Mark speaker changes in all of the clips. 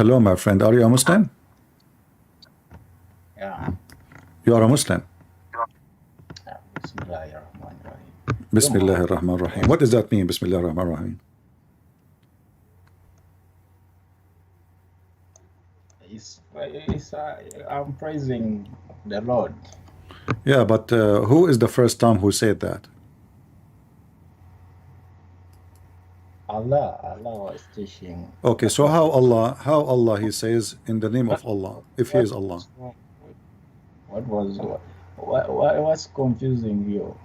Speaker 1: Hello, my friend. Are you a Muslim?
Speaker 2: Yeah.
Speaker 1: You are a Muslim.
Speaker 2: Bismillahirrahmanirrahim.
Speaker 1: Bismillah ar-Rahman ar-Rahim. What does that mean? Bismillah ar-Rahman ar-Rahim.
Speaker 2: I'm praising the Lord.
Speaker 1: Yeah, but who is the first time who said that?
Speaker 2: Allah was teaching.
Speaker 1: Okay, so how Allah he says in the name of Allah, if he is Allah.
Speaker 2: What's confusing you?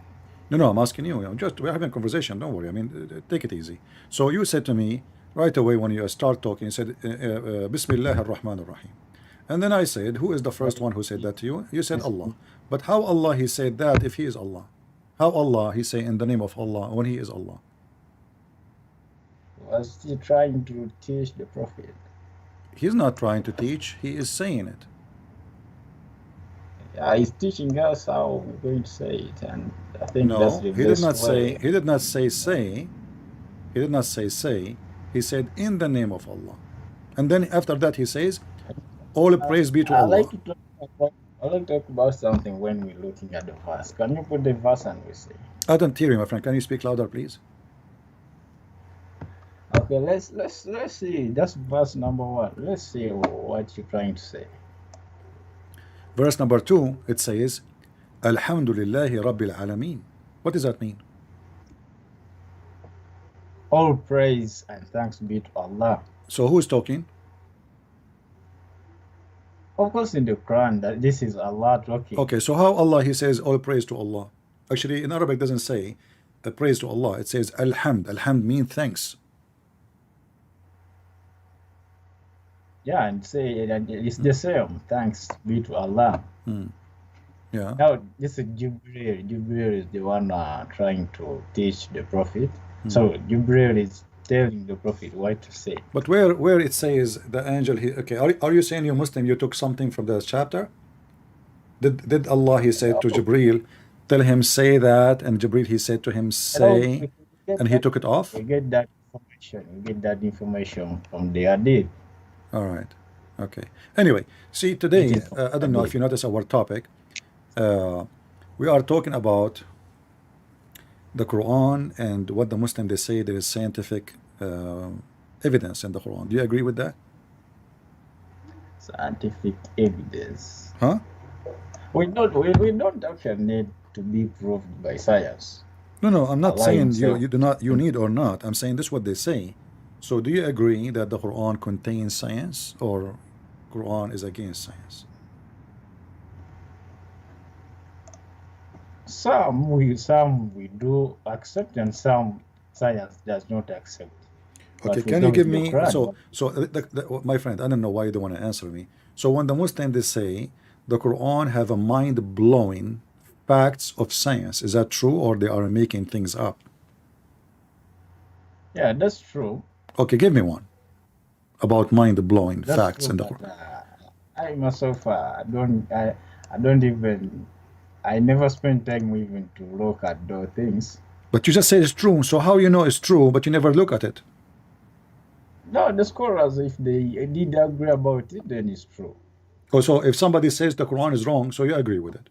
Speaker 1: No, I'm asking you. We're having a conversation. Don't worry. I mean, take it easy. So you said to me right away when you start talking, you said Bismillah ar-Rahman ar-Rahim. And then I said, who is the first one who said that to you? You said Allah. But how Allah he said that if he is Allah? How Allah he say in the name of Allah when he is Allah?
Speaker 2: Was he trying to teach the Prophet?
Speaker 1: He's not trying to teach, he is saying it.
Speaker 2: Yeah, he's teaching us how we're going to say it, and I think
Speaker 1: No,
Speaker 2: that's the
Speaker 1: he did
Speaker 2: best
Speaker 1: not
Speaker 2: way.
Speaker 1: say, he did not say say, he did not say, he said in the name of Allah. And then after that he says, all praise be to
Speaker 2: I
Speaker 1: Allah.
Speaker 2: like to talk about something when we're looking at the verse. Can you put the verse and we see?
Speaker 1: I don't hear you, my friend. Can you speak louder, please?
Speaker 2: Okay, let's see. That's verse number 1. Let's see what you're trying to say.
Speaker 1: Verse number 2, it says, Alhamdulillahi Rabbil Alameen. What does that mean?
Speaker 2: All praise and thanks be to Allah.
Speaker 1: So who is talking?
Speaker 2: Of course, in the Quran, that this is Allah talking.
Speaker 1: Okay, so how Allah he says all praise to Allah? Actually, in Arabic, it doesn't say praise to Allah. It says Alhamd. Alhamd means thanks.
Speaker 2: Yeah, and say that it's the same. Thanks be to Allah.
Speaker 1: Yeah.
Speaker 2: Now, this is Jibril. Jibril is the one trying to teach the Prophet. So Jibril is telling the Prophet what to say.
Speaker 1: But where it says the angel, okay, are you saying you're Muslim? You took something from the chapter? Did Allah he said to Jibril, tell him say that, and Jibril he said to him say, and he took it off?
Speaker 2: We get that information. We get that information from the Hadith.
Speaker 1: All right. Okay. Anyway, see today, I don't know if you notice our topic. We are talking about the Quran and what the Muslim they say there is scientific evidence in the Quran. Do you agree with that?
Speaker 2: Scientific evidence.
Speaker 1: Huh?
Speaker 2: We don't actually need to be proved by science.
Speaker 1: No, I'm not
Speaker 2: Allah
Speaker 1: saying
Speaker 2: himself.
Speaker 1: you need or not. I'm saying this is what they say. So do you agree that the Quran contains science, or Quran is against science?
Speaker 2: Some we do accept, and some science does not accept.
Speaker 1: Okay,
Speaker 2: But
Speaker 1: can you
Speaker 2: with
Speaker 1: give
Speaker 2: the
Speaker 1: me
Speaker 2: Quran,
Speaker 1: my friend, I don't know why you don't want to answer me. So when the Muslims they say the Quran have a mind-blowing facts of science, is that true, or they are making things up?
Speaker 2: yeah, that's true.
Speaker 1: Okay, give me one about mind-blowing
Speaker 2: That's
Speaker 1: facts
Speaker 2: true,
Speaker 1: in the
Speaker 2: but
Speaker 1: Quran.
Speaker 2: I myself, I don't even, I never spend time even to look at those things.
Speaker 1: But you just say it's true, so how you know it's true, but you never look at it?
Speaker 2: No, the scholars, if they did agree about it, then it's true.
Speaker 1: Oh, so if somebody says the Quran is wrong, so you agree with it?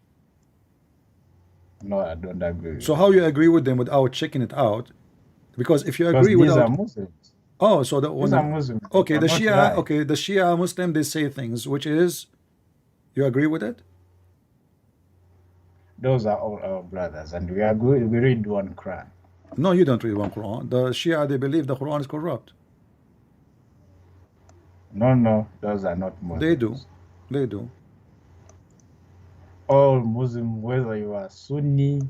Speaker 2: No, I don't agree.
Speaker 1: So how you agree with them without checking it out? Because if you
Speaker 2: Because
Speaker 1: agree
Speaker 2: these are
Speaker 1: without,
Speaker 2: Muslims.
Speaker 1: oh, so the
Speaker 2: These are Muslims.
Speaker 1: okay,
Speaker 2: They
Speaker 1: the
Speaker 2: cannot
Speaker 1: Shia,
Speaker 2: lie.
Speaker 1: okay, the Shia Muslim they say things, which is, you agree with it?
Speaker 2: Those are all our brothers, and we agree. We read one Quran.
Speaker 1: No, you don't read one Quran. The Shia they believe the Quran is corrupt.
Speaker 2: No, those are not Muslims.
Speaker 1: They do.
Speaker 2: All Muslim, whether you are Sunni,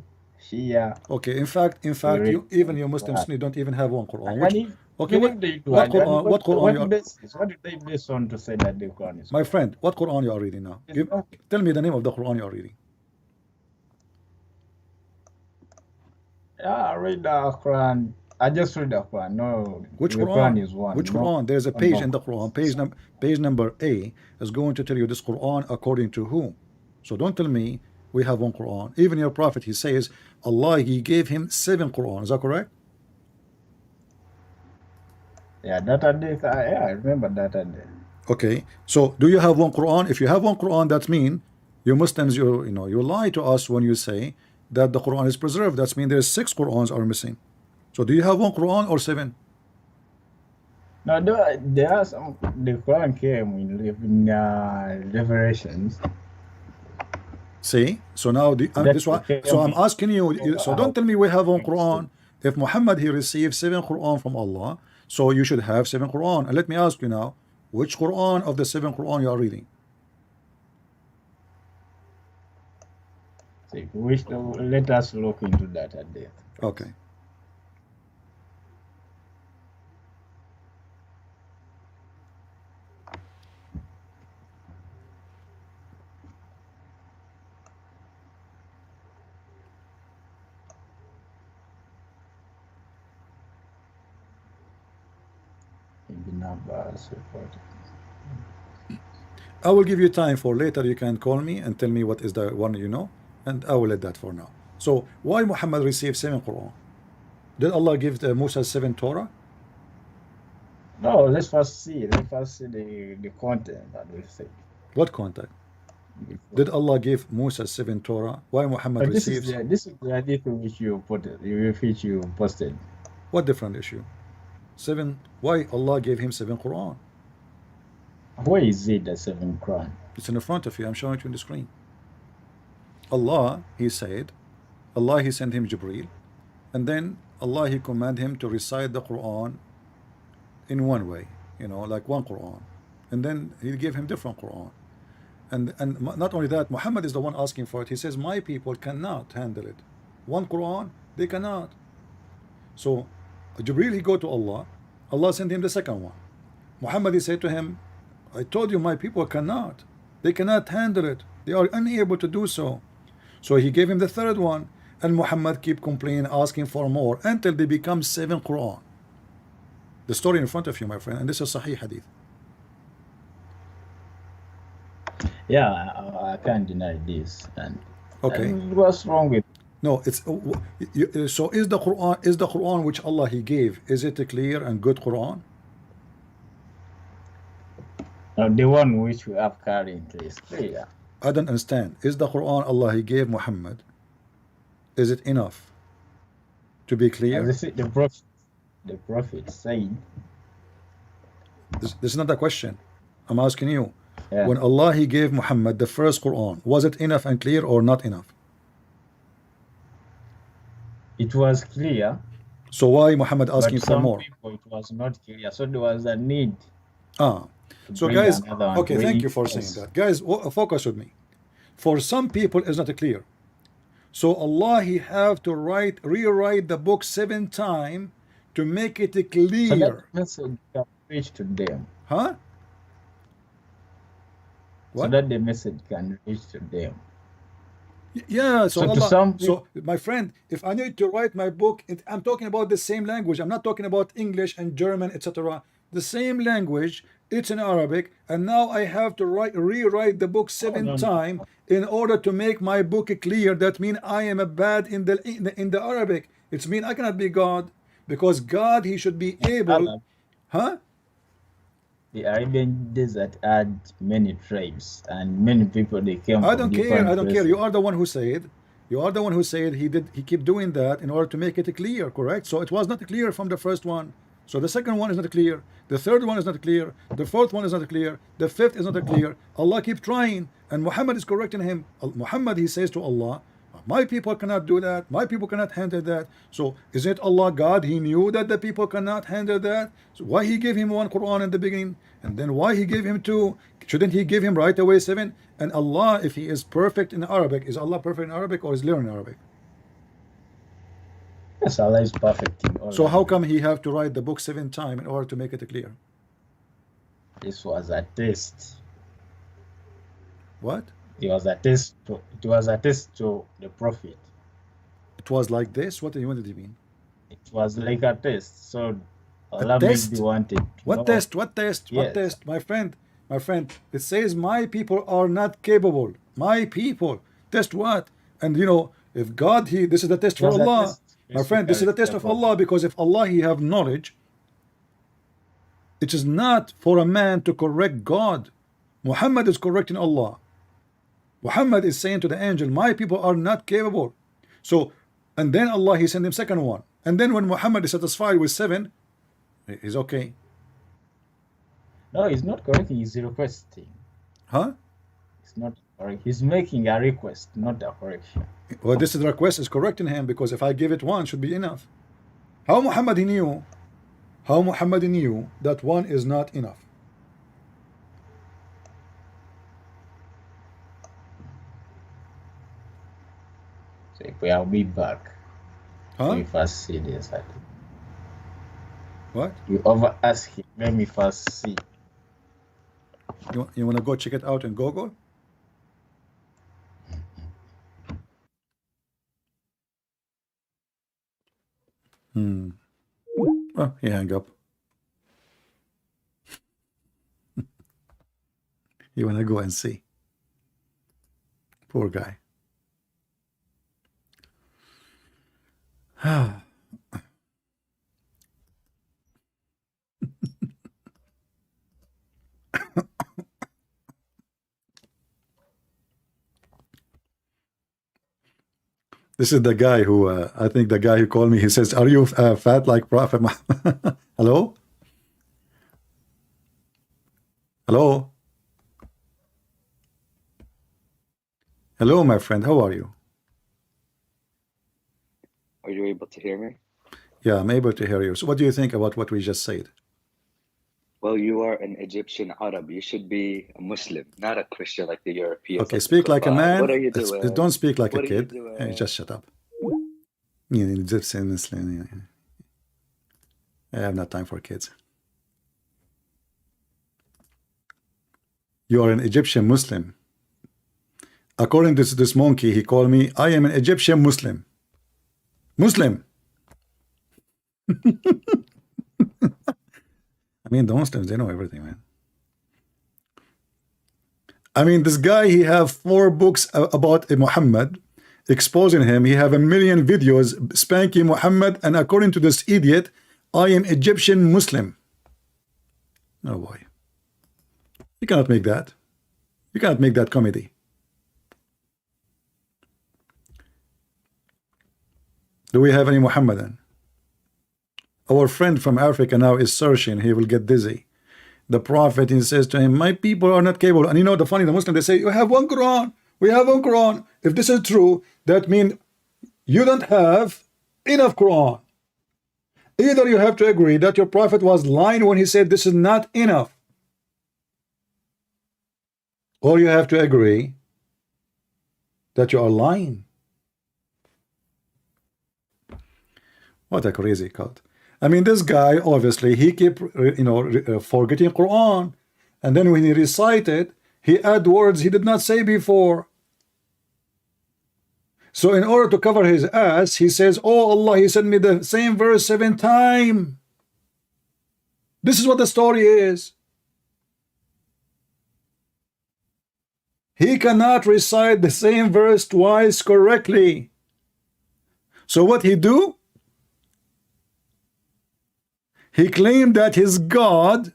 Speaker 2: Shia.
Speaker 1: Okay, in fact,
Speaker 2: read
Speaker 1: you even your
Speaker 2: one
Speaker 1: Muslim
Speaker 2: Quran.
Speaker 1: Sunni don't even have one Quran.
Speaker 2: And
Speaker 1: Which, okay,
Speaker 2: even
Speaker 1: what,
Speaker 2: they do,
Speaker 1: what
Speaker 2: and
Speaker 1: Quran? What Quran? You are,
Speaker 2: what did they base on to say that the Quran is?
Speaker 1: my friend, what Quran you are reading now? Tell me the name of the Quran you are reading.
Speaker 2: Yeah, I read the Quran. I just read the Quran. No,
Speaker 1: Which
Speaker 2: the
Speaker 1: Quran?
Speaker 2: is one.
Speaker 1: Which
Speaker 2: no,
Speaker 1: Quran? There's a page
Speaker 2: no.
Speaker 1: in the Quran. Page number A is going to tell you this Quran according to whom. So don't tell me we have one Quran. Even your prophet, he says Allah he gave him 7 Quran. Is that correct?
Speaker 2: Yeah, that hadith. Yeah, I remember that hadith.
Speaker 1: Okay, so do you have one Quran? If you have one Quran, that mean you Muslims, you lie to us when you say that the Quran is preserved. That means there's 6 Qurans are missing. So do you have one Quran or 7?
Speaker 2: Now, there are some. The Quran came in Revelations.
Speaker 1: See, so now this one. So I'm asking you. So don't tell me we have one Quran. If Muhammad he received 7 Quran from Allah, so you should have 7 Quran. And let me ask you now, which Quran of the 7 Quran you are reading?
Speaker 2: Let us look into that at the end.
Speaker 1: Okay.
Speaker 2: Ibn Abbas reported.
Speaker 1: I will give you time for later. You can call me and tell me what is the one you know, and I will let that for now. So why Muhammad received 7 Quran? Did Allah give Musa 7 Torah?
Speaker 2: No, let's first see the content that we say.
Speaker 1: What content? Did Allah give Musa 7 Torah? Why Muhammad
Speaker 2: But this
Speaker 1: receives?
Speaker 2: is the hadith which you posted.
Speaker 1: What different issue? 7. Why Allah gave him 7 Quran?
Speaker 2: Where is it, the 7th Quran?
Speaker 1: It's in the front of you. I'm showing it on the screen. Allah, he said, Allah, he sent him Jibreel, and then Allah, he commanded him to recite the Quran in one way, like one Quran, and then he gave him different Quran, and not only that, Muhammad is the one asking for it. He says, my people cannot handle it. One Quran, they cannot. So Jibreel, he go to Allah. Allah sent him the second one. Muhammad, he said to him, I told you my people cannot. They cannot handle it. They are unable to do so. So he gave him the third one, and Muhammad keep complaining, asking for more, until they become 7 Quran. The story in front of you, my friend, and this is Sahih Hadith.
Speaker 2: Yeah, I can't deny this.
Speaker 1: Okay.
Speaker 2: And what's wrong with?
Speaker 1: No, it's so is the Quran which Allah he gave, is it a clear and good Quran?
Speaker 2: The one which we have currently is clear.
Speaker 1: I don't understand. Is the Quran Allah he gave Muhammad, is it enough to be clear?
Speaker 2: The prophet said.
Speaker 1: This is not a question. I'm asking you.
Speaker 2: Yeah.
Speaker 1: When Allah he gave Muhammad the first Quran, was it enough and clear or not enough?
Speaker 2: It was clear.
Speaker 1: So why Muhammad asking
Speaker 2: but
Speaker 1: for more?
Speaker 2: People, it was not clear, so there was a need.
Speaker 1: So guys, okay, thank you for saying that. Guys, focus with me. For some people, it's not clear. So Allah, he have to rewrite the book 7 times to make it clear.
Speaker 2: So that message can reach to them.
Speaker 1: Huh? What?
Speaker 2: So that the message can reach to them.
Speaker 1: Yeah, so Allah,
Speaker 2: so
Speaker 1: my friend, if I need to write my book, I'm talking about the same language. I'm not talking about English and German, etc. The same language, it's in Arabic, and now I have to rewrite the book 7 times in order to make my book clear. That means I am a bad in the Arabic. It's mean I cannot be God, because God, he should be able. Huh?
Speaker 2: The Arabian desert had many tribes and many people. They came.
Speaker 1: I don't care. I don't care. You are the one who said. You are the one who said he keep doing that in order to make it clear. Correct. So it was not clear from the first one. So the second one is not clear. The third one is not clear. The fourth one is not clear. The fifth is not clear. Allah keep trying, and Muhammad is correcting him. Muhammad, he says to Allah, my people cannot do that. My people cannot handle that. So is it Allah God? He knew that the people cannot handle that. So why he gave him 1 Quran in the beginning, and then why he gave him 2? Shouldn't he give him right away 7? And Allah, if he is perfect in Arabic, is Allah perfect in Arabic or is learning Arabic?
Speaker 2: Yes, Allah is perfect in all.
Speaker 1: So how come he have to write the book 7 times in order to make it clear?
Speaker 2: This was a test.
Speaker 1: What?
Speaker 2: It was a test to the prophet.
Speaker 1: It was like this? What do you mean?
Speaker 2: It was like a test. So Allah maybe wanted.
Speaker 1: What test? What test? What test? My friend, it says my people are not capable. My people. Test what? And if God, this is the test for Allah. My friend, this is the test of Allah, because if Allah, he have knowledge, It is not for a man to correct God. Muhammad is correcting Allah. Muhammad is saying to the angel, my people are not capable. So, and then Allah, he sent him second one. And then when Muhammad is satisfied with 7, he's okay.
Speaker 2: No, he's not correcting, he's requesting.
Speaker 1: Huh?
Speaker 2: It's not correct. He's making a request, not a correction.
Speaker 1: Well, this is the request is correcting him, because if I give it 1, should be enough. How Muhammad knew? How Muhammad knew that 1 is not enough?
Speaker 2: So if we will be back,
Speaker 1: Huh?
Speaker 2: let me first see this.
Speaker 1: What?
Speaker 2: You over ask him. Let me first see.
Speaker 1: You want to go check it out in Google? Oh, he hang up. You want to go and see? Poor guy. This is the guy who, I think the guy who called me, he says, are you fat like Prophet Muhammad? Hello? Hello? Hello, my friend, how are you?
Speaker 3: Are you able to hear me?
Speaker 1: Yeah, I'm able to hear you. So what do you think about what we just said?
Speaker 3: Well, you are an Egyptian Arab. You should be a Muslim, not a Christian like the Europeans.
Speaker 1: Okay,
Speaker 3: like the
Speaker 1: speak like a
Speaker 3: Quran.
Speaker 1: man.
Speaker 3: What are you doing?
Speaker 1: Don't speak like
Speaker 3: What
Speaker 1: a
Speaker 3: are you
Speaker 1: kid.
Speaker 3: doing?
Speaker 1: Hey, just shut up. Egyptian Muslim. I have not time for kids. You are an Egyptian Muslim. According to this monkey, he called me, I am an Egyptian Muslim. Muslim. I mean, the Muslims, they know everything, man. I mean, this guy, he have 4 books about Muhammad, exposing him. He have 1 million videos spanking Muhammad, and according to this idiot, I am Egyptian Muslim. Oh boy. You cannot make that. You cannot make that comedy. Do we have any Muhammadan? Our friend from Africa now is searching. He will get dizzy. The Prophet, he says to him, my people are not capable. And you know the funny, the Muslim, they say, you have 1 Quran. We have 1 Quran. If this is true, that means you don't have enough Quran. Either you have to agree that your Prophet was lying when he said this is not enough, or you have to agree that you are lying. What a crazy cult. I mean, this guy, obviously, he kept, forgetting Quran. And then when he recited, he add words he did not say before. So in order to cover his ass, he says, oh Allah, he sent me the same verse 7 times. This is what the story is. He cannot recite the same verse twice correctly. So what he do? He claimed that his God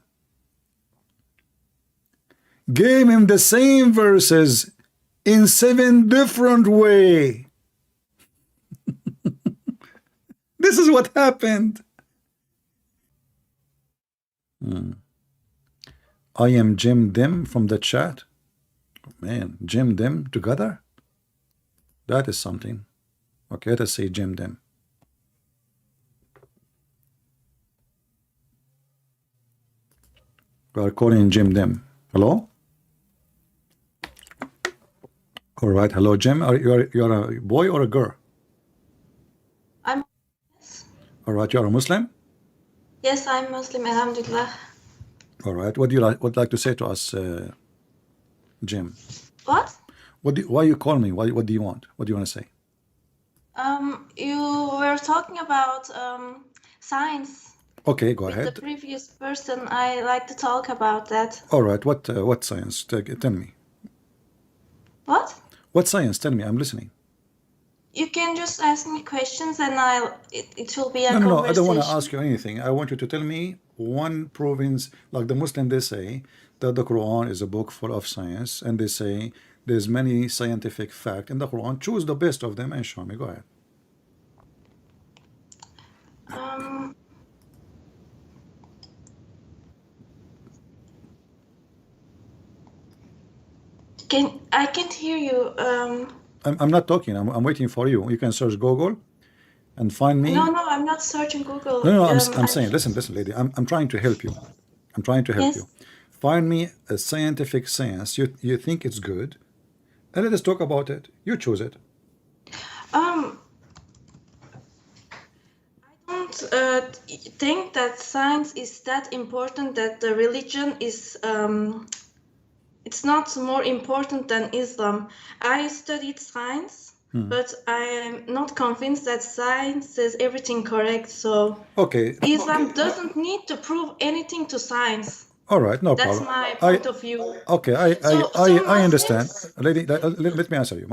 Speaker 1: gave him the same verses in 7 different ways. This is what happened. I am Jim Dim from the chat. Man, Jim Dim together? That is something. Okay, let us see Jim Dim. We are calling Jim Dim. Hello? All right, hello Jim. You're a boy or a girl?
Speaker 4: I'm
Speaker 1: All right, you're a Muslim?
Speaker 4: yes, I'm Muslim, alhamdulillah.
Speaker 1: All right. What do you like to say to us, Jim?
Speaker 4: What?
Speaker 1: Why you call me? What do you want? What do you want to say?
Speaker 4: You were talking about science.
Speaker 1: Okay, go
Speaker 4: With
Speaker 1: ahead.
Speaker 4: the previous person, I like to talk about that.
Speaker 1: All right. What science? Tell me.
Speaker 4: What?
Speaker 1: What science? Tell me. I'm listening.
Speaker 4: You can just ask me questions and it will be a
Speaker 1: No. I
Speaker 4: conversation.
Speaker 1: don't want to ask you anything. I want you to tell me one province, like the Muslim, they say that the Quran is a book full of science, and they say there's many scientific facts in the Quran. Choose the best of them and show me. Go ahead.
Speaker 4: Um, I can't hear you.
Speaker 1: I'm not talking. I'm waiting for you. You can search Google and find me.
Speaker 4: No, I'm not searching Google.
Speaker 1: No, I'm saying, listen, lady. I'm trying to help you. I'm trying to help
Speaker 4: Yes.
Speaker 1: you. Find me a scientific science you think it's good, and let us talk about it. You choose it.
Speaker 4: I don't think that science is that important. That the religion is it's not more important than Islam. I studied science, but I am not convinced that science says everything correct. So
Speaker 1: Okay.
Speaker 4: Islam doesn't need to prove anything to science.
Speaker 1: All right. No
Speaker 4: That's
Speaker 1: problem.
Speaker 4: my point of view.
Speaker 1: Okay,
Speaker 4: So
Speaker 1: I understand.
Speaker 4: Muslims-
Speaker 1: Lady, let me answer you.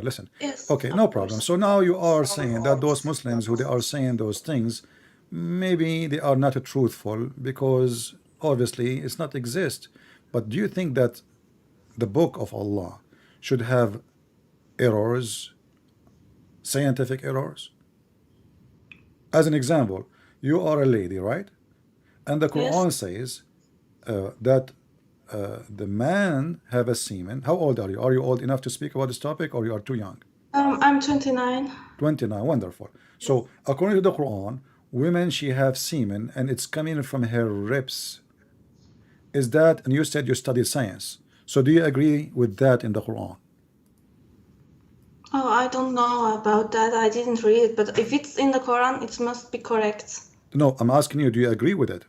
Speaker 1: Listen.
Speaker 4: Yes.
Speaker 1: Okay, no problem. So now you are saying that those Muslims who they are saying those things, maybe they are not truthful because obviously it's not exist. But do you think that the book of Allah should have errors, scientific errors? As an example, you are a lady, right? And the Quran says that the man have a semen. How old are you? Are you old enough to speak about this topic, or you are too young?
Speaker 4: I'm 29.
Speaker 1: 29. Wonderful. So according to the Quran, women, she have semen and it's coming from her ribs. Is that, and you said you studied science, so do you agree with that in the Quran?
Speaker 4: Oh, I don't know about that. I didn't read it, but if it's in the Quran, it must be correct.
Speaker 1: No, I'm asking you, do you agree with it?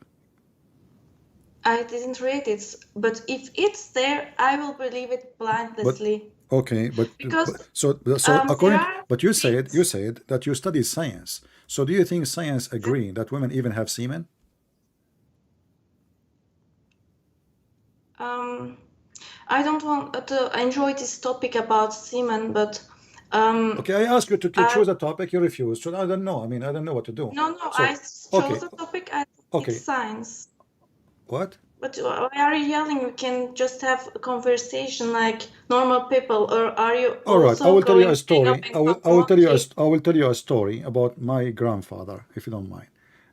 Speaker 4: I didn't read it, but if it's there, I will believe it blindly.
Speaker 1: Okay, but
Speaker 4: Because,
Speaker 1: so
Speaker 4: there
Speaker 1: according,
Speaker 4: are
Speaker 1: but you said
Speaker 4: things-
Speaker 1: that you study science. So do you think science agree that women even have semen?
Speaker 4: I don't want to enjoy this topic about semen, but
Speaker 1: Okay, I ask you to choose a topic, you refuse. So I don't know. I mean, I don't know what to do.
Speaker 4: no,
Speaker 1: So,
Speaker 4: I chose
Speaker 1: okay,
Speaker 4: the topic. I
Speaker 1: okay.
Speaker 4: it's science.
Speaker 1: What?
Speaker 4: But why are you yelling? We can just have a conversation like normal people, or are you
Speaker 1: All right,
Speaker 4: also
Speaker 1: I will tell you
Speaker 4: going
Speaker 1: a
Speaker 4: to bring
Speaker 1: story.
Speaker 4: up
Speaker 1: I will
Speaker 4: some
Speaker 1: tell you
Speaker 4: monkey?
Speaker 1: I will tell you a story about my grandfather, if you don't mind.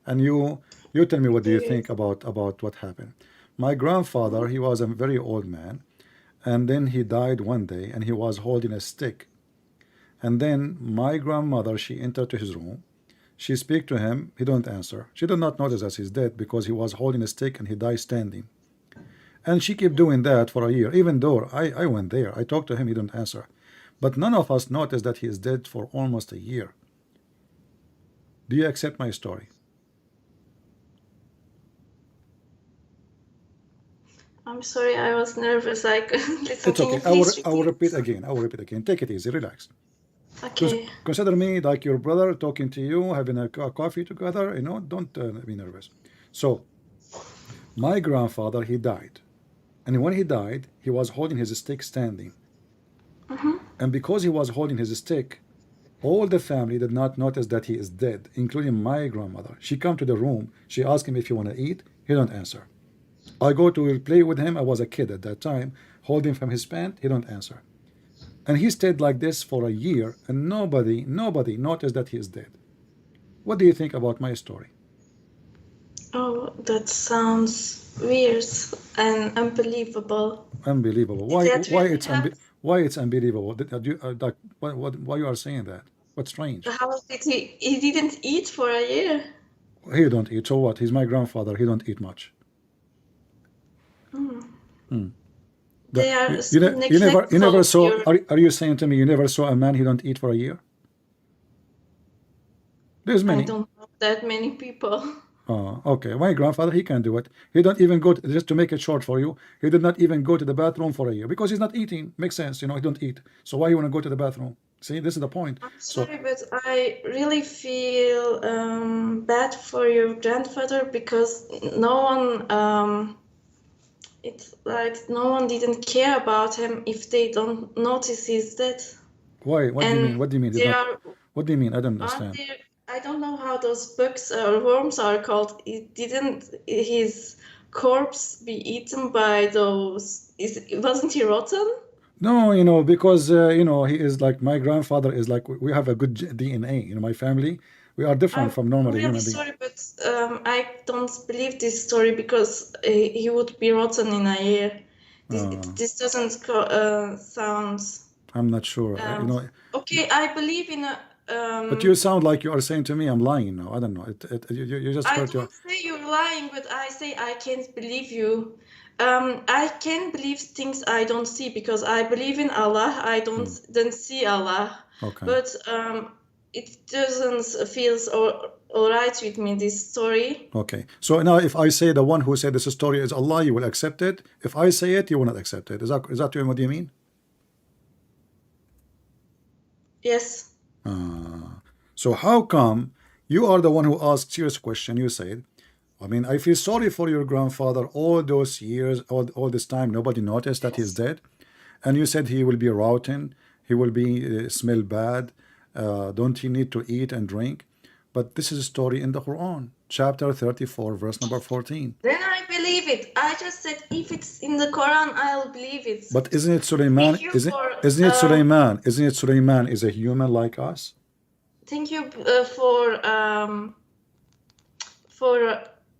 Speaker 1: And you tell me what do you think about what happened. My grandfather, he was a very old man, and then he died one day, and he was holding a stick. And then my grandmother, she entered to his room. She speak to him. He don't answer. She did not notice that he's dead because he was holding a stick and he died standing. And she kept doing that for a year. Even though I went there, I talked to him, he didn't answer. But none of us noticed that he is dead for almost a year. Do you accept my story?
Speaker 4: I'm sorry, I was nervous. I couldn't listen.
Speaker 1: It's
Speaker 4: Can you
Speaker 1: okay.
Speaker 4: please
Speaker 1: I will repeat
Speaker 4: repeat?
Speaker 1: again. I will repeat again. Take it easy. Relax.
Speaker 4: Okay.
Speaker 1: Consider me like your brother talking to you, having a coffee together. You know, don't be nervous. So, my grandfather, he died. And when he died, he was holding his stick standing. And because he was holding his stick, all the family did not notice that he is dead, including my grandmother. She come to the room. She asked him if you want to eat. He don't answer. I go to play with him. I was a kid at that time, holding from his pant. He don't answer. And he stayed like this for a year, and nobody noticed that he is dead. What do you think about my story?
Speaker 4: Oh, that sounds weird and unbelievable.
Speaker 1: Unbelievable.
Speaker 4: Did that really happen?
Speaker 1: Why it's unbelievable? Why you are saying that? What's strange?
Speaker 4: How did he didn't eat for a year?
Speaker 1: He don't eat. So what? He's my grandfather. He don't eat much.
Speaker 4: They are
Speaker 1: You never saw.
Speaker 4: your...
Speaker 1: Are you saying to me you never saw a man he don't eat for a year? There's
Speaker 4: I
Speaker 1: many.
Speaker 4: don't know that many people.
Speaker 1: Oh, okay. My grandfather, he can do it. He don't even go to, just to make it short for you, he did not even go to the bathroom for a year because he's not eating. Makes sense, you know, he don't eat. So why you want to go to the bathroom? See, this is the point.
Speaker 4: I'm sorry, but I really feel bad for your grandfather because no one it's like no one didn't care about him if they don't notice he's dead.
Speaker 1: Why? What do you mean? What do you mean?
Speaker 4: There are,
Speaker 1: What do you mean? I don't
Speaker 4: aren't
Speaker 1: understand.
Speaker 4: there, I don't know how those bugs or worms are called. Didn't his corpse be eaten by those? Wasn't he rotten?
Speaker 1: No, you know, because you know, he is like my grandfather is like we have a good DNA. You know, my family, we are different
Speaker 4: I'm
Speaker 1: from normal
Speaker 4: really
Speaker 1: human beings.
Speaker 4: sorry, but I don't believe this story because he would be rotten in a year. This doesn't sound.
Speaker 1: I'm not sure. You know,
Speaker 4: Okay, I believe in a.
Speaker 1: but you sound like you are saying to me I'm lying now. I don't know. You just
Speaker 4: I
Speaker 1: hurt your.
Speaker 4: don't say you're lying, but I say I can't believe you. I can believe things I don't see because I believe in Allah. I don't see Allah,
Speaker 1: Okay.
Speaker 4: but it doesn't feel all right with me. This story.
Speaker 1: Okay. So now, if I say the one who said this story is Allah, you will accept it. If I say it, you will not accept it. Is that what you mean?
Speaker 4: Yes.
Speaker 1: So how come you are the one who asked serious question? You said, I mean, I feel sorry for your grandfather all those years, all this time, nobody noticed that he's dead. And you said he will be rotten, he will be smell bad, don't he need to eat and drink? But this is a story in the Quran, chapter 34, verse number 14.
Speaker 4: Then I believe it. I just said if it's in the Quran, I'll believe it.
Speaker 1: But isn't it Sulaiman?
Speaker 4: Thank you
Speaker 1: Isn't it Sulaiman? Isn't it Sulaiman is a human like us?
Speaker 4: Thank you for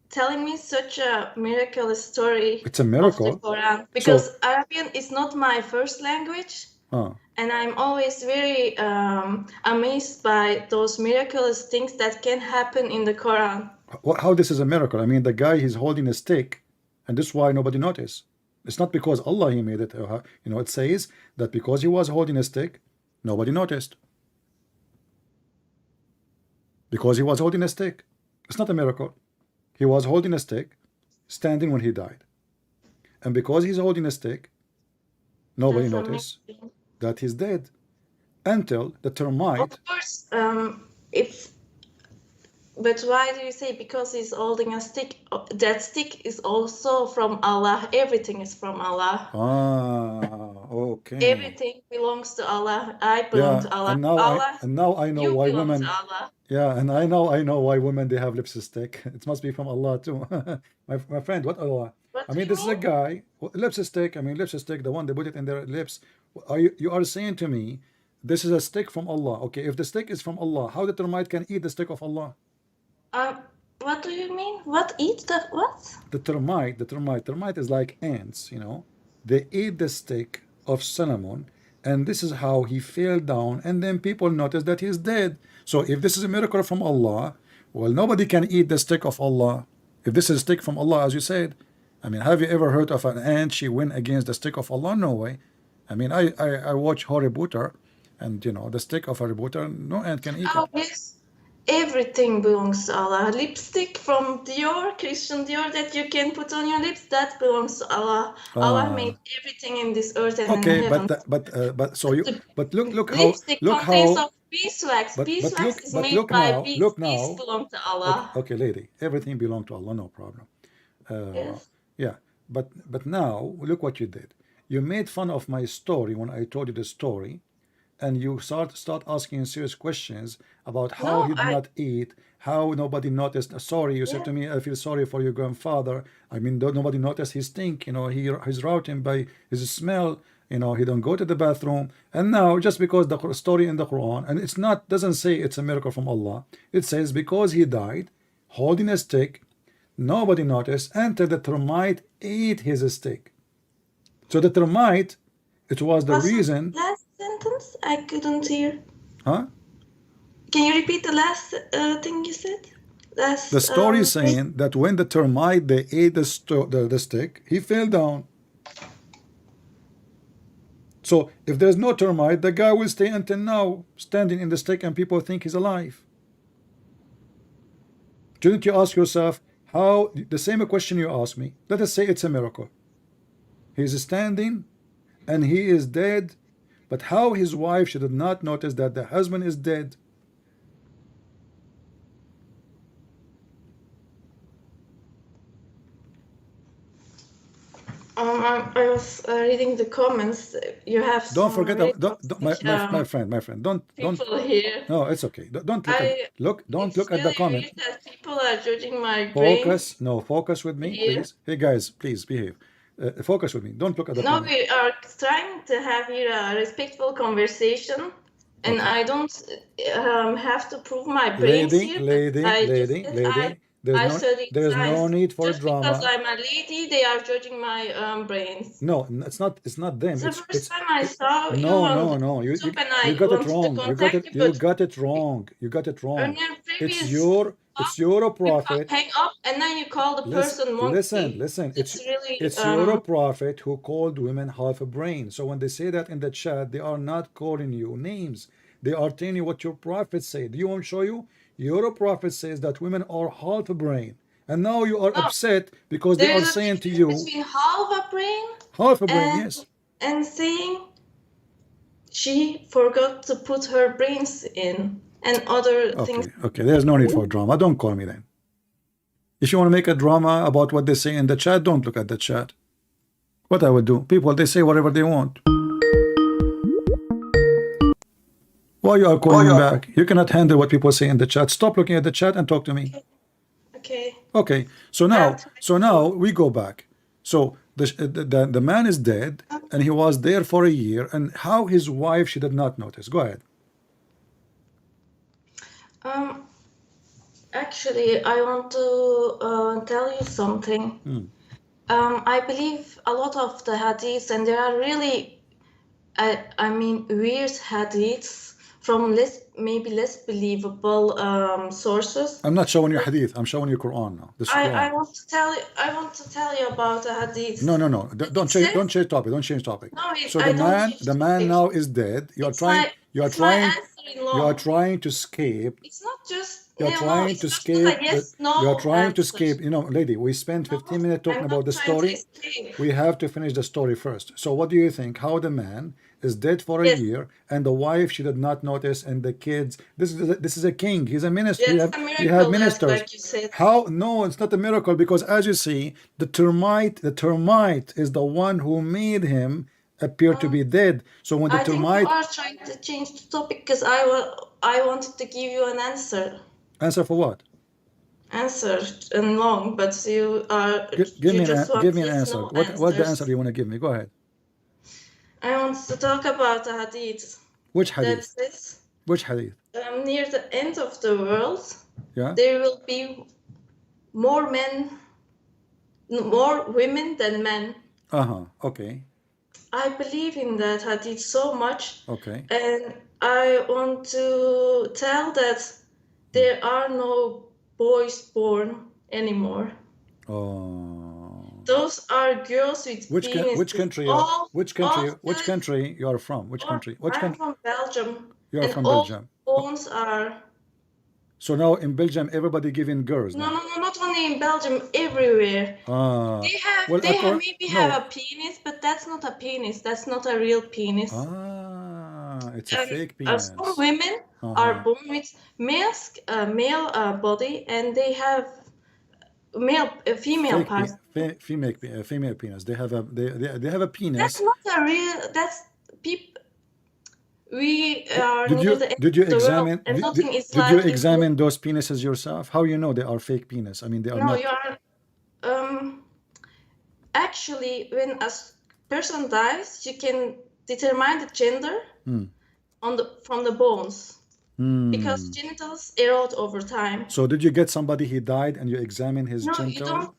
Speaker 4: telling me such a miracle story.
Speaker 1: It's a miracle.
Speaker 4: Of the Quran, because Arabian is not my first language, and I'm always very amazed by those miraculous things that can happen in the Quran.
Speaker 1: How this is a miracle? I mean, the guy he's holding a stick, and this is why nobody noticed. It's not because Allah he made it. You know, it says that because he was holding a stick, nobody noticed. Because he was holding a stick. It's not a miracle. He was holding a stick, standing when he died. And because he's holding a stick, nobody noticed that he's dead. Until the termite.
Speaker 4: Of course, but why do you say because he's holding a stick? That stick is also from Allah. Everything is from Allah.
Speaker 1: Okay.
Speaker 4: Everything belongs to Allah. I belong to Allah.
Speaker 1: And now I know why women.
Speaker 4: To Allah.
Speaker 1: Yeah, and I know why women they have lipstick. It must be from Allah too. my friend, what Allah? I mean, this is a guy lipstick. I mean, lipstick, the one they put it in their lips. You are saying to me, this is a stick from Allah? Okay, if the stick is from Allah, how the termite can eat the stick of Allah?
Speaker 4: What do you mean? What eat the what?
Speaker 1: The termite is like ants, you know. They eat the stick of Solomon, and this is how he fell down, and then people notice that he's dead. So if this is a miracle from Allah, well, nobody can eat the stick of Allah. If this is a stick from Allah, as you said, I mean, have you ever heard of an ant she went against the stick of Allah? No way. I mean, I watch Harry Potter, and you know, the stick of Harry Potter, no ant can eat it.
Speaker 4: Yes. Everything belongs to Allah. Lipstick from Dior, Christian Dior that you can put on your lips, that belongs to Allah. Allah made everything in this earth and in heaven.
Speaker 1: But look how
Speaker 4: lipstick contains of beeswax. Beeswax is made by bees. Bees belong to Allah.
Speaker 1: Okay, lady, everything belongs to Allah, no problem.
Speaker 4: Yes.
Speaker 1: Yeah, but now look what you did. You made fun of my story when I told you the story. And you start asking serious questions about how he did not eat, how nobody noticed. Sorry, you said to me, I feel sorry for your grandfather. I mean, nobody noticed his stink. You know, he's routed by his smell. You know, he don't go to the bathroom. And now, just because the story in the Quran, and it's not doesn't say it's a miracle from Allah. It says because he died, holding a stick, nobody noticed until the termite ate his stick. So the termite, it was the reason.
Speaker 4: Sentence? I couldn't hear.
Speaker 1: Huh?
Speaker 4: Can you repeat the last thing you said?
Speaker 1: The story is saying that when the termite they ate the stick, he fell down. So if there's no termite, the guy will stay until now, standing in the stick, and people think he's alive. Shouldn't you ask yourself how the same question you asked me? Let us say it's a miracle. He's standing, and he is dead. But how his wife should not notice that the husband is dead?
Speaker 4: I was reading the comments. You have
Speaker 1: Don't
Speaker 4: some
Speaker 1: forget
Speaker 4: really
Speaker 1: don't, my friend, don't
Speaker 4: people here.
Speaker 1: no, it's okay. Don't look at don't
Speaker 4: It's
Speaker 1: look at the
Speaker 4: really
Speaker 1: comment.
Speaker 4: weird that people are judging my brains.
Speaker 1: Focus with me,
Speaker 4: Here.
Speaker 1: please. Hey guys, please behave. Focus with me. Don't look at the
Speaker 4: No,
Speaker 1: comment.
Speaker 4: we are trying to have here a respectful conversation, and
Speaker 1: Okay.
Speaker 4: I don't have to prove my brains here.
Speaker 1: Lady. There's no need for
Speaker 4: Just because
Speaker 1: drama.
Speaker 4: I'm a lady, they are judging my brains.
Speaker 1: No, it's not them.
Speaker 4: It's the first time I saw you
Speaker 1: no,
Speaker 4: on
Speaker 1: no. You
Speaker 4: YouTube, and I
Speaker 1: got it
Speaker 4: wanted to
Speaker 1: wrong.
Speaker 4: contact
Speaker 1: You
Speaker 4: but
Speaker 1: got it wrong. You got it
Speaker 4: on
Speaker 1: wrong.
Speaker 4: your
Speaker 1: It's
Speaker 4: previous
Speaker 1: your
Speaker 4: you
Speaker 1: prophet.
Speaker 4: hang up, and then you call the person monkey.
Speaker 1: Listen.
Speaker 4: It's really
Speaker 1: It's your prophet who called women half a brain. So when they say that in the chat, they are not calling you names. They are telling you what your prophet said. Do you want to show you? Your prophet says that women are half a brain. And now you are upset because they are saying to you
Speaker 4: between half a brain,
Speaker 1: yes.
Speaker 4: And saying she forgot to put her brains in and other things.
Speaker 1: Okay, there's no need for drama. Don't call me then. If you want to make a drama about what they say in the chat, don't look at the chat. What I would do? People, they say whatever they want. Why you are calling me back? You cannot handle what people say in the chat. Stop looking at the chat and talk to me. Okay. So now we go back. So the man is dead, and he was there for a year. And how his wife, she did not notice. Go ahead.
Speaker 4: Actually, I want to tell you something. I believe a lot of the hadiths, and there are really, I mean, weird hadiths from maybe less believable sources.
Speaker 1: I'm not showing you hadith. I'm showing you Quran now. This Quran.
Speaker 4: I want to tell you about the hadith.
Speaker 1: No. Don't change topic. Don't change topic.
Speaker 4: No,
Speaker 1: so the man now is dead. You are trying to escape.
Speaker 4: It's not just.
Speaker 1: You're trying to escape. You're trying to escape. You know, lady, we spent 15 minutes talking about the story. We have to finish the story first. So what do you think? How the man is dead for a year, and the wife, she did not notice, and the kids. This is a king. He's a minister. You have ministers.
Speaker 4: Like you said.
Speaker 1: How? No, it's not a miracle, because as you see, the termite is the one who made him appear to be dead. So when the termite.
Speaker 4: I think you are trying to change the topic, because I wanted to give you an answer.
Speaker 1: Answer for what?
Speaker 4: Answer and long, but you are.
Speaker 1: Give me an answer. What the answer you want to give me? Go ahead.
Speaker 4: I want to talk about the hadith.
Speaker 1: Which hadith?
Speaker 4: That says,
Speaker 1: which hadith?
Speaker 4: Near the end of the world,
Speaker 1: there
Speaker 4: will be more women than men.
Speaker 1: Okay.
Speaker 4: I believe in that hadith so much.
Speaker 1: Okay.
Speaker 4: And I want to tell that there are no boys born anymore. Those are girls with penises.
Speaker 1: Which country you are from? Which country?
Speaker 4: I'm from Belgium.
Speaker 1: You are from Belgium.
Speaker 4: Bones are.
Speaker 1: So now in Belgium, everybody giving girls.
Speaker 4: No, not only in Belgium, everywhere. They have a penis, but that's not a penis. That's not a real penis.
Speaker 1: It's a fake penis.
Speaker 4: Some women are born with male body, and they have female parts.
Speaker 1: Female penis. They have a penis.
Speaker 4: That's not a real. That's people. We are.
Speaker 1: Did you examine those penises yourself? How you know they are fake penis? I mean, they are not.
Speaker 4: No, you are. Actually, when a person dies, you can determine the gender from the bones, because genitals erode over time.
Speaker 1: So did you get somebody he died and you examine his genitals?
Speaker 4: You don't.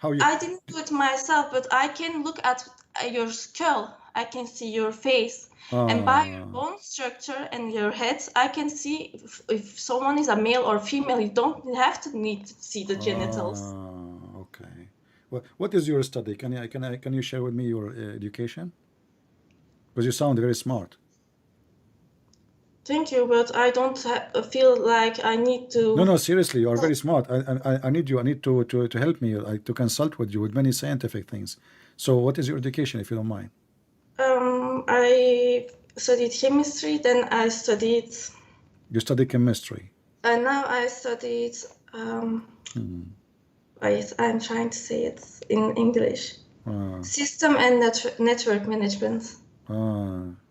Speaker 4: I didn't do it myself, but I can look at your skull. I can see your face. And by your bone structure and your head, I can see if someone is a male or female. You don't have to need to see the genitals.
Speaker 1: Okay. Well, what is your study? Can you share with me your education? Because you sound very smart.
Speaker 4: Thank you, but I don't feel like I need to.
Speaker 1: No, seriously, you are very smart. I need you. I need to help me. To consult with you with many scientific things. So, what is your education, if you don't mind?
Speaker 4: I studied chemistry, then I studied.
Speaker 1: You studied chemistry.
Speaker 4: And now I studied. I'm trying to say it in English. System and network management.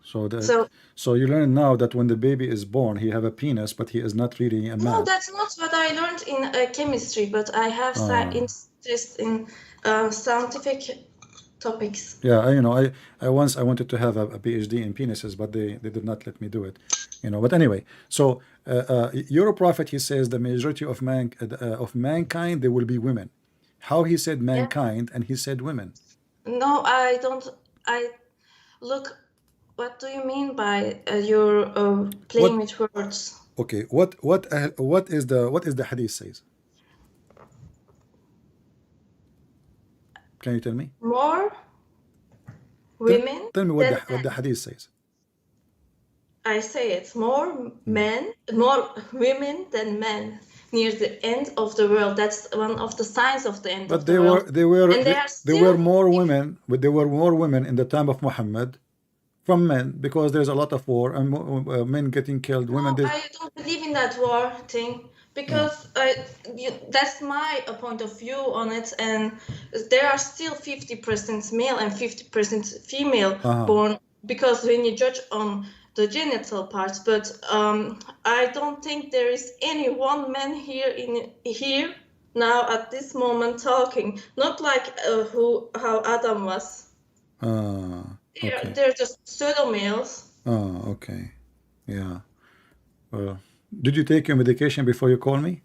Speaker 1: So that
Speaker 4: So
Speaker 1: so you learn now that when the baby is born, he have a penis, but he is not really a
Speaker 4: no,
Speaker 1: man.
Speaker 4: that's not what I learned in chemistry, but I have interest in scientific topics.
Speaker 1: Yeah, I once I wanted to have a PhD in penises, but they did not let me do it. But anyway, so your prophet, he says the majority of mankind, they will be women. How he said mankind and he said women?
Speaker 4: No, I don't. Look. What do you mean by your playing with words?
Speaker 1: Okay, what is the hadith says? Can you tell me?
Speaker 4: More women.
Speaker 1: Tell me what the hadith says.
Speaker 4: I say it's more women than men near the end of the world. That's one of the signs of the end of the world.
Speaker 1: There were more women, but there were more women in the time of Muhammad from men, because there's a lot of war and men getting killed. Women.
Speaker 4: No, I don't believe in that war thing, because that's my point of view on it, and there are still 50% male and 50% female born, because when you judge on the genital parts, but I don't think there is any one man here now at this moment talking, not like how Adam was.
Speaker 1: Okay.
Speaker 4: They're just pseudo males.
Speaker 1: Okay. Yeah. Well, did you take your medication before you call me?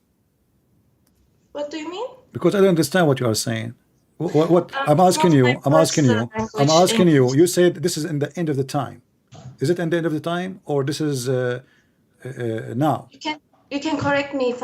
Speaker 4: What do you mean?
Speaker 1: Because I don't understand what you are saying. What I'm asking you. You said this is in the end of the time. Is it in the end of the time, or this is now?
Speaker 4: You can correct me if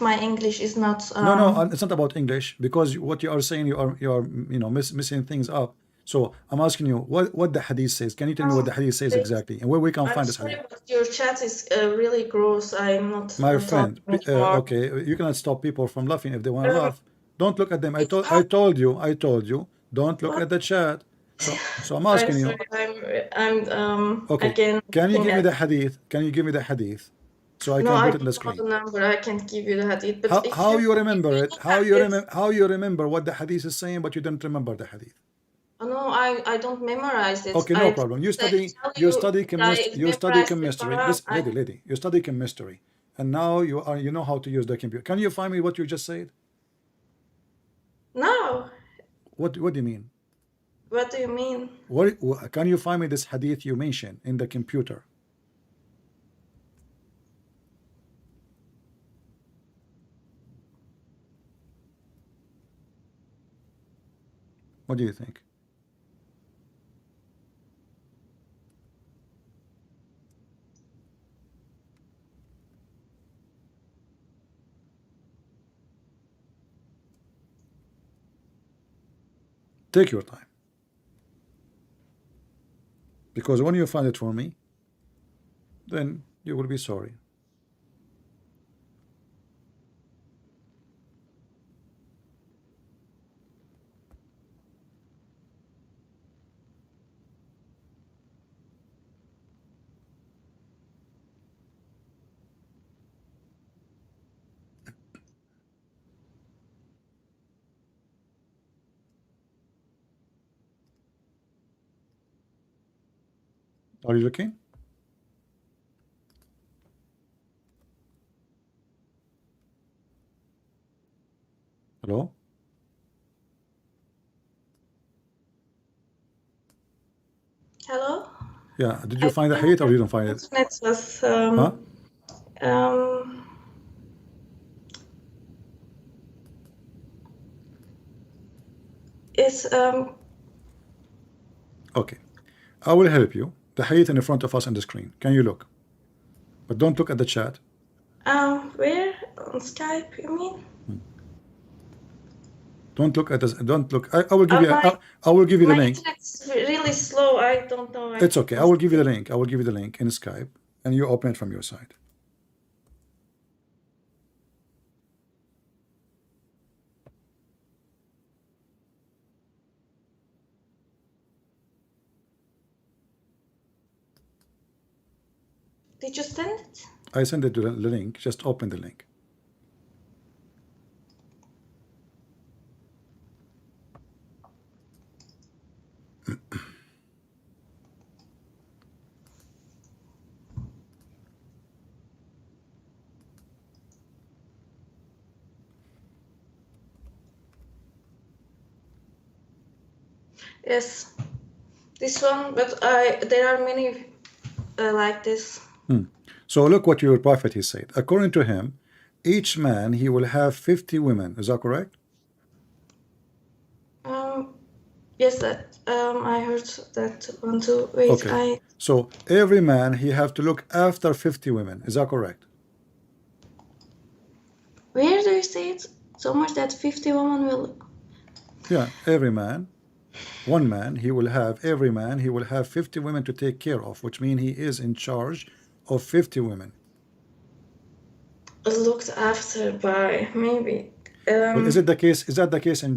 Speaker 4: my English is not.
Speaker 1: No, it's not about English, because what you are saying, you are missing things up. So I'm asking you what the hadith says. Can you tell me what the hadith says exactly, and where we can find this hadith?
Speaker 4: But your chat is really gross. I'm not.
Speaker 1: My friend, okay, you cannot stop people from laughing if they want to laugh. Don't look at them. I told you. Don't look at the chat. So I'm asking you.
Speaker 4: Okay. Again,
Speaker 1: can you give me the hadith? Can you give me the hadith? So I can put it on the screen.
Speaker 4: The number. I can't give you the hadith. But
Speaker 1: how you remember it? How you remember what the hadith is saying, but you don't remember the hadith?
Speaker 4: No, I don't memorize it.
Speaker 1: Okay, no problem. You study chemistry. Lady. You study chemistry, and now you know how to use the computer. Can you find me what you just said?
Speaker 4: No.
Speaker 1: What do you mean?
Speaker 4: What do you mean?
Speaker 1: Can you find me this hadith you mentioned in the computer? What do you think? Take your time, because when you find it for me, then you will be sorry. Are you looking? Hello?
Speaker 4: Hello?
Speaker 1: Yeah, did you find the hadith or you don't find it?
Speaker 4: It was it's
Speaker 1: okay. I will help you. The hadith in front of us on the screen. Can you look? But don't look at the chat.
Speaker 4: Where? On Skype, you mean?
Speaker 1: Don't look at this. Don't look. I will give you. I will give you the link.
Speaker 4: It's really slow. I don't know.
Speaker 1: It's okay. I will give you the link. I will give you the link in Skype, and you open it from your side.
Speaker 4: Did you send it?
Speaker 1: I sent it to the link. Just open the link.
Speaker 4: Yes, this one, but there are many like this.
Speaker 1: So look what your prophet he said. According to him, each man he will have 50 women. Is that correct?
Speaker 4: Yes, that I heard that one too. Wait,
Speaker 1: Okay. So every man he have to look after 50 women. Is that correct?
Speaker 4: Where do you say it so much that 50 women will?
Speaker 1: Yeah, every man, one man, every man he will have 50 women to take care of, which means he is in charge of 50 women.
Speaker 4: Looked after by maybe.
Speaker 1: Well, is it the case? Is that the case in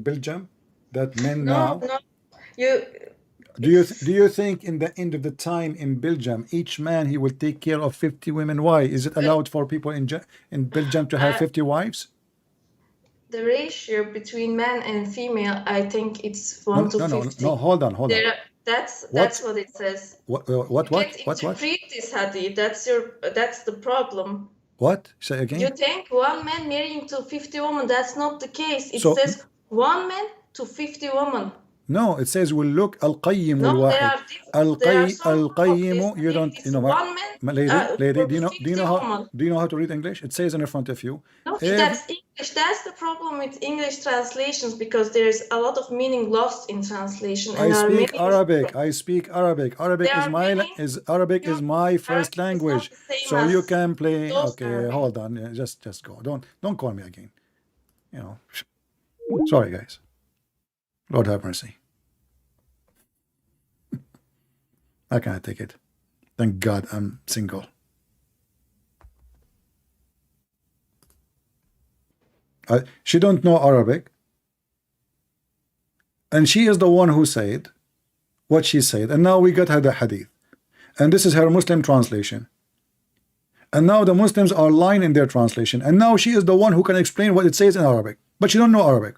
Speaker 1: Belgium that men now?
Speaker 4: No, you.
Speaker 1: Do you think in the end of the time in Belgium each man he will take care of 50 women? Why is it allowed for people in Belgium to have 50 wives?
Speaker 4: The ratio between man and female, I think it's 1 to 50.
Speaker 1: No, hold on.
Speaker 4: That's what it says.
Speaker 1: What?
Speaker 4: Interpret this hadith. That's the problem.
Speaker 1: What? Say again.
Speaker 4: You think one man marrying to 50 women? That's not the case. It says one man to 50 women.
Speaker 1: No, it says we'll look al-qayyim
Speaker 4: No,
Speaker 1: al-qayyim. You don't, you know what?
Speaker 4: One man,
Speaker 1: lady, do you know how to read English? It says in front of you.
Speaker 4: No, that's English. That's the problem with English translations, because there's a lot of meaning lost in translation. And
Speaker 1: I speak Arabic. Arabic is my first language. So you can play. Okay, hold on. Just go. Don't call me again. You know. Sorry, guys. Lord have mercy. I can't take it. Thank God I'm single. She don't know Arabic, and she is the one who said what she said, and now we got her the hadith, and this is her Muslim translation, and now the Muslims are lying in their translation, and now she is the one who can explain what it says in Arabic, but she don't know Arabic.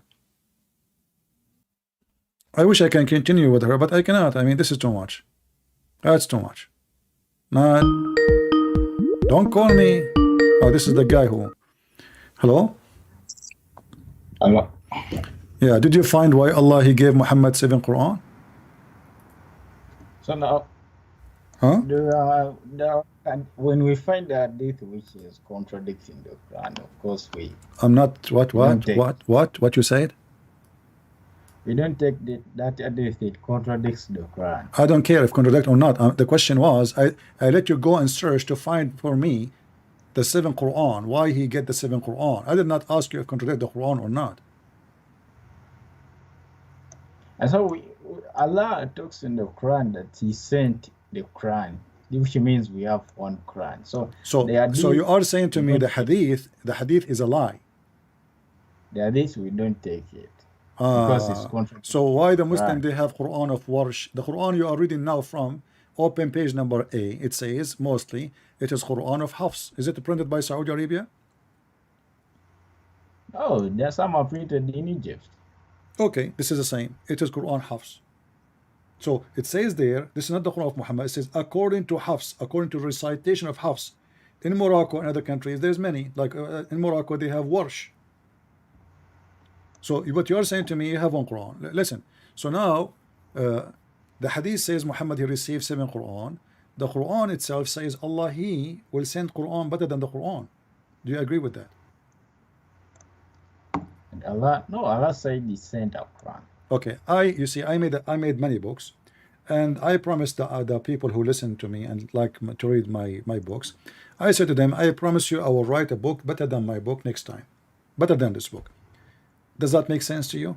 Speaker 1: I wish I can continue with her, but I cannot. I mean, this is too much. That's too much. Not. Don't call me. Oh, this is the guy who. Hello?
Speaker 2: Hello.
Speaker 1: Yeah, did you find why Allah he gave Muhammad 7 Quran?
Speaker 2: So now, when we find a hadith which is contradicting the Quran, of course we.
Speaker 1: I'm not. What you said?
Speaker 2: We don't take that hadith, it contradicts the Quran.
Speaker 1: I don't care if contradict or not. The question was, I let you go and search to find for me the 7 Quran. Why he get the 7 Quran? I did not ask you if contradict the Quran or not.
Speaker 2: And so Allah talks in the Quran that He sent the Quran, which means we have one Quran. So
Speaker 1: you are saying to me the hadith is a lie.
Speaker 2: The hadith we don't take it. Because it's contradicting.
Speaker 1: So why the Muslim they have Quran of Warsh? The Quran you are reading now from open page number A, it says mostly it is Quran of Hafs. Is it printed by Saudi Arabia?
Speaker 2: Oh, there's some are printed in Egypt.
Speaker 1: Okay, this is the same. It is Quran Hafs. So it says there, this is not the Quran of Muhammad. It says according to Hafs, according to recitation of Hafs. In Morocco and other countries, there's many. Like in Morocco, they have Warsh. So what you are saying to me, you have one Quran. Listen. So now, the hadith says Muhammad he received 7 Quran. The Quran itself says Allah he will send Quran better than the Quran. Do you agree with that?
Speaker 2: And Allah said He sent a Quran.
Speaker 1: Okay, you see, I made many books, and I promised the people who listen to me and like to read my books, I said to them, I promise you I will write a book better than my book next time, better than this book. Does that make sense to you?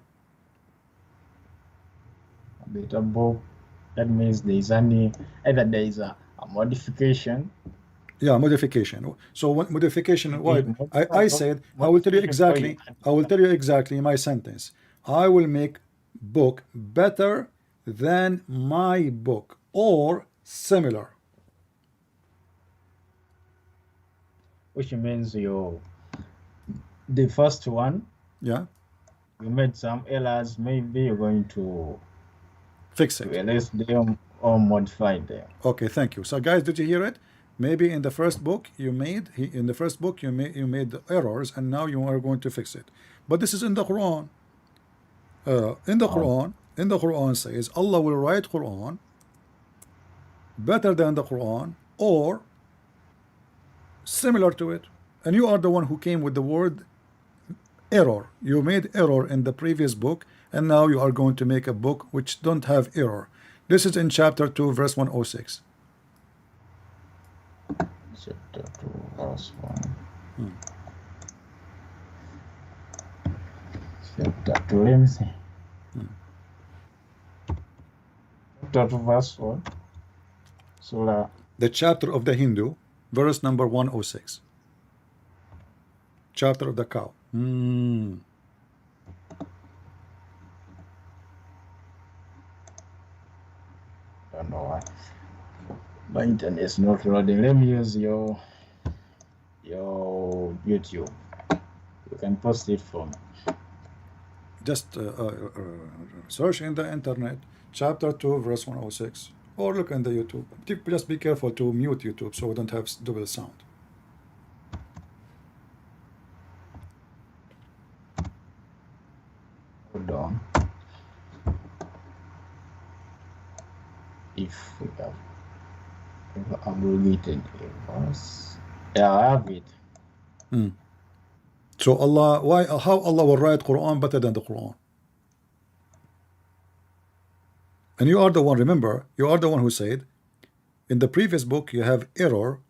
Speaker 2: A better book. That means either there is a modification.
Speaker 1: Yeah, modification. So what modification? Why? I said I will tell you exactly. I will tell you exactly my sentence. I will make book better than my book or similar.
Speaker 2: Which means the first one.
Speaker 1: Yeah.
Speaker 2: You made some errors. Maybe you're going to
Speaker 1: fix it.
Speaker 2: Erase them or modify them.
Speaker 1: Okay, thank you. So guys, did you hear it? Maybe in the first book you made the errors, and now you are going to fix it. But this is in the Quran. In the Quran, in the Quran says Allah will write Quran better than the Quran or similar to it, and you are the one who came with the word error. You made error in the previous book, and now you are going to make a book which don't have error. This is in chapter 2 verse 106.
Speaker 2: Chapter 2, verse 1. Chapter 2, let me see. Chapter 2, verse 1. Surah.
Speaker 1: The chapter of the Hindu, verse number 106. Chapter of the cow.
Speaker 2: I don't know why. My internet is not loading. Let me use your YouTube. You can post it for me.
Speaker 1: Just search in the internet chapter 2 verse 106, or look in the YouTube. Just be careful to mute YouTube so we don't have double sound.
Speaker 2: Hold on. If we have abrogated a verse. Yeah, I have it.
Speaker 1: So Allah, how Allah will write Quran better than the Quran? And you are the one, remember, you are the one who said in the previous book you have error,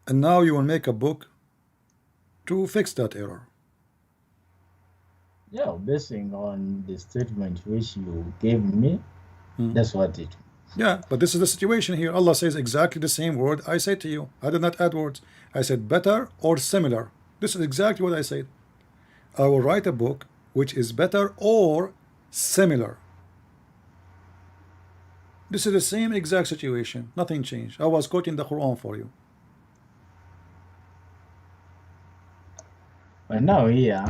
Speaker 1: and now you will make a book to fix that error.
Speaker 2: Yeah, basing on the statement which you gave me, that's what it.
Speaker 1: Yeah, but this is the situation here. Allah says exactly the same word I said to you. I did not add words. I said better or similar. This is exactly what I said. I will write a book which is better or similar. This is the same exact situation. Nothing changed. I was quoting the Quran for you.
Speaker 2: But now here,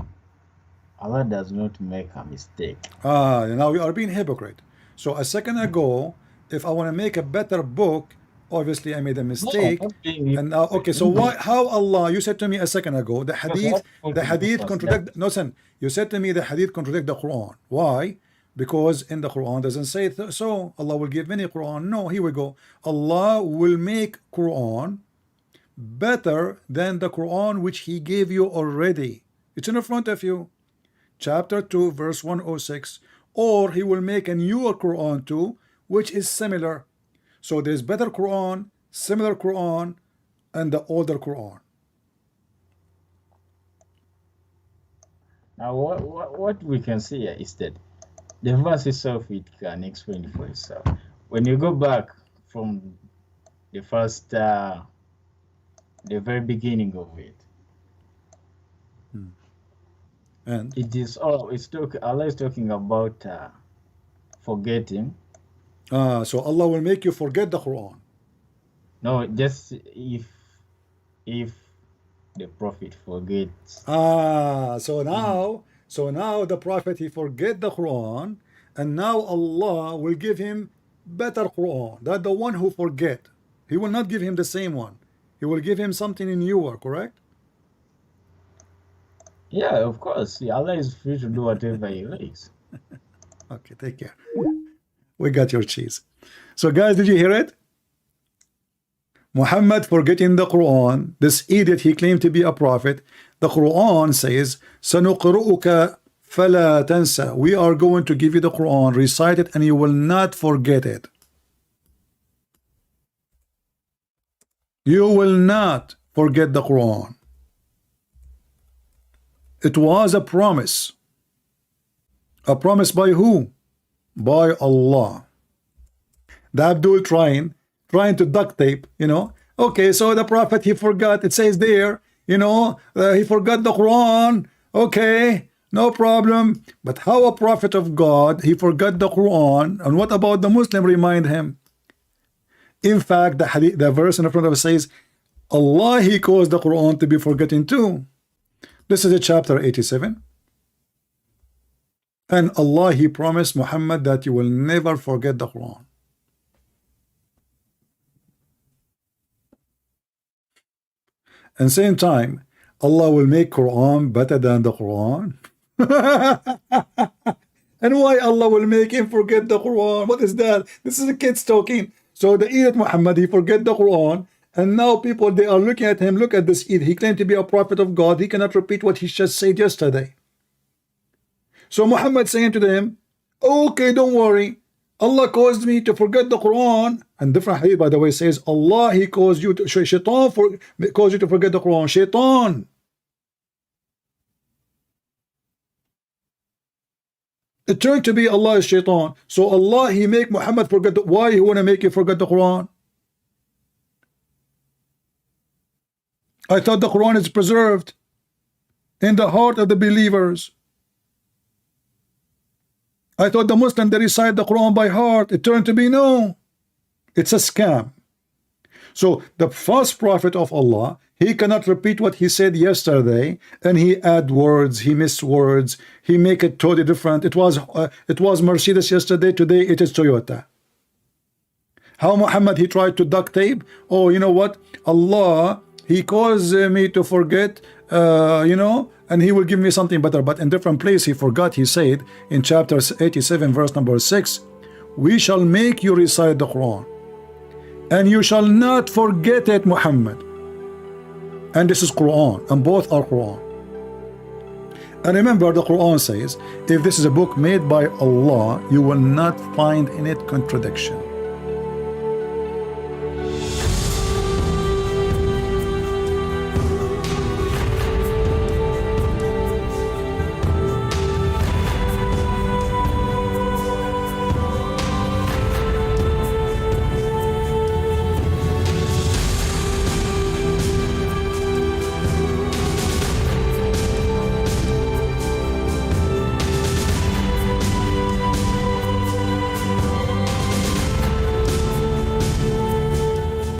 Speaker 2: Allah does not make a mistake.
Speaker 1: Now you are being hypocrite. So a second ago, if I want to make a better book, obviously I made a mistake. And now, okay, so why? How Allah? You said to me a second ago the hadith contradict. No, son, you said to me the hadith contradict the Quran. Why? Because in the Quran doesn't say so. Allah will give many Quran. No, here we go. Allah will make Quran better than the Quran which He gave you already. It's in front of you. Chapter 2, verse 106. Or He will make a newer Quran too, which is similar. So there's better Quran, similar Quran, and the older Quran.
Speaker 2: Now, what we can see here is that the verse itself, it can explain for itself. When you go back from the first, the very beginning of it,
Speaker 1: And
Speaker 2: it is Allah is talking about forgetting.
Speaker 1: so Allah will make you forget the Quran.
Speaker 2: No, just if the Prophet forgets.
Speaker 1: So now the Prophet, he forget the Quran, and now Allah will give him better Quran. That the one who forget, He will not give him the same one. He will give him something newer, correct?
Speaker 2: Yeah, of course. Allah is free to do whatever He likes.
Speaker 1: Okay, take care. We got your cheese. So guys, did you hear it? Muhammad forgetting the Quran. This idiot, he claimed to be a prophet. The Quran says, سَنُقْرُؤُكَ فَلَا تَنْسَى. We are going to give you the Quran, recite it, and you will not forget it. You will not forget the Quran. It was a promise. A promise by who? By Allah. The Abdul trying to duct tape, you know. Okay, so the Prophet, he forgot. It says there, you know, he forgot the Quran. Okay, no problem. But how a prophet of God, he forgot the Quran, and what about the Muslim remind him? In fact, the verse in the front of it says, Allah, he caused the Quran to be forgotten too. This is a chapter 87. And Allah, he promised Muhammad that you will never forget the Quran. And same time, Allah will make Quran better than the Quran. And why Allah will make him forget the Quran? What is that? This is the kids talking. So the Eid Muhammad, he forget the Quran, and now people, they are looking at him. Look at this Eid. He claimed to be a prophet of God. He cannot repeat what he just said yesterday. So Muhammad saying to them, okay, don't worry. Allah caused me to forget the Quran. And different hadith, by the way, says Allah, he caused you to, shaitan caused you to forget the Quran. Shaitan. It turned to be Allah is shaitan. So Allah, he make Muhammad forget the, why he want to make you forget the Quran? I thought the Quran is preserved in the heart of the believers. I thought the Muslim, they recite the Quran by heart. It turned to be no. It's a scam. So the false prophet of Allah, he cannot repeat what he said yesterday, and he add words, he miss words, he make it totally different. It was Mercedes yesterday, today it is Toyota. How Muhammad, he tried to duct tape. Oh, you know what? Allah, he caused me to forget, you know, and he will give me something better. But in different place he forgot. He said in chapter 87 verse number 6, we shall make you recite the Quran, and you shall not forget it, Muhammad. And this is Quran, and both are Quran. And remember, the Quran says, if this is a book made by Allah, you will not find in it contradiction.